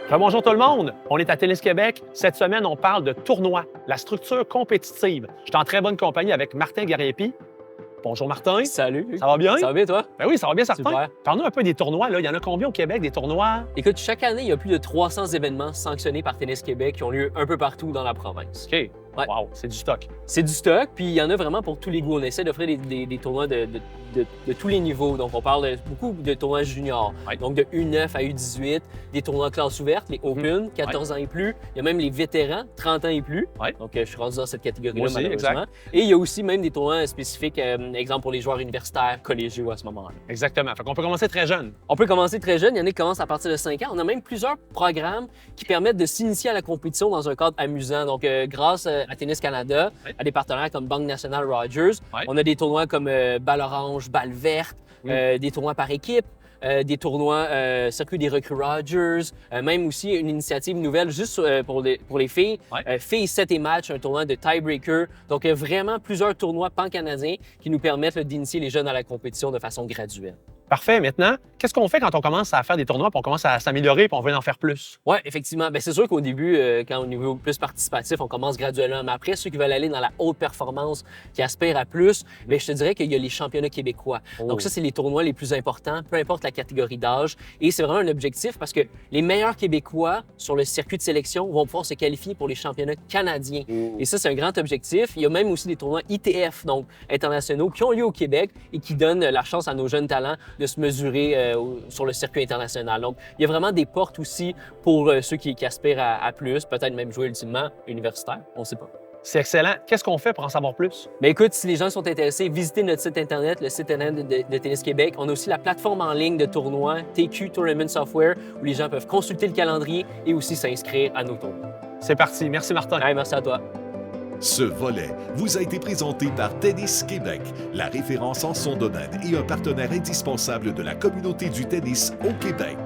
Bonjour tout le monde, on est à Tennis Québec. Cette semaine, on parle de tournoi, la structure compétitive. Je suis en très bonne compagnie avec Martin Gariepi. Bonjour Martin. Salut. Ça va bien? Ça va bien, toi? Ben oui, ça va bien, certain. Super. Parle-nous un peu des tournois. Là. Il y en a combien au Québec, des tournois? Écoute, chaque année, il y a plus de 300 événements sanctionnés par Tennis Québec qui ont lieu un peu partout dans la province. OK. Ouais. Wow, c'est du stock. C'est du stock, puis il y en a vraiment pour tous les goûts. On essaie d'offrir des tournois de tous les niveaux. Donc, on parle beaucoup de tournois juniors. Ouais. Donc, de U9 à U18, des tournois classe ouverte, les Open, 14 ans et plus. Il y a même les vétérans, 30 ans et plus. Ouais. Donc, je suis rendu dans cette catégorie-là, Moi aussi, malheureusement. exact. Et il y a aussi même des tournois spécifiques, exemple pour les joueurs universitaires, collégiaux à ce moment-là. Exactement. Fait qu'on peut commencer très jeune. On peut commencer très jeune, il y en a qui commencent à partir de 5 ans. On a même plusieurs programmes qui permettent de s'initier à la compétition dans un cadre amusant. Donc, grâce à Tennis Canada, Ouais. à des partenaires comme Banque Nationale Rogers, Ouais. on a des tournois comme Balle Orange, Balle Verte, des tournois par équipe, des tournois Circuit des recrues Rogers, même aussi une initiative nouvelle juste pour les filles, Ouais. Filles 7 et match, un tournoi de tiebreaker. Donc, il y a vraiment plusieurs tournois pan-canadiens qui nous permettent là, d'initier les jeunes à la compétition de façon graduelle. Parfait. Maintenant, qu'est-ce qu'on fait quand on commence à faire des tournois puis on commence à s'améliorer puis on veut en faire plus? Oui, effectivement. Bien, c'est sûr qu'au début, quand au niveau plus participatif, on commence graduellement. Mais après, ceux qui veulent aller dans la haute performance, qui aspirent à plus, bien, je te dirais qu'il y a les championnats québécois. Oh. Donc ça, c'est les tournois les plus importants, peu importe la catégorie d'âge. Et c'est vraiment un objectif parce que les meilleurs Québécois sur le circuit de sélection vont pouvoir se qualifier pour les championnats canadiens. Et ça, c'est un grand objectif. Il y a même aussi des tournois ITF, donc internationaux, qui ont lieu au Québec et qui donnent la chance à nos jeunes talents de se mesurer sur le circuit international. Donc, il y a vraiment des portes aussi pour ceux qui aspirent à plus, peut-être même jouer ultimement universitaire, on ne sait pas. C'est excellent. Qu'est-ce qu'on fait pour en savoir plus? Mais écoute, si les gens sont intéressés, visitez notre site Internet, le site Internet de Tennis Québec. On a aussi la plateforme en ligne de tournois, TQ Tournament Software, où les gens peuvent consulter le calendrier et aussi s'inscrire à nos tournois. C'est parti. Merci, Martin. Hey, merci à toi. Ce volet vous a été présenté par Tennis Québec, la référence en son domaine et un partenaire indispensable de la communauté du tennis au Québec.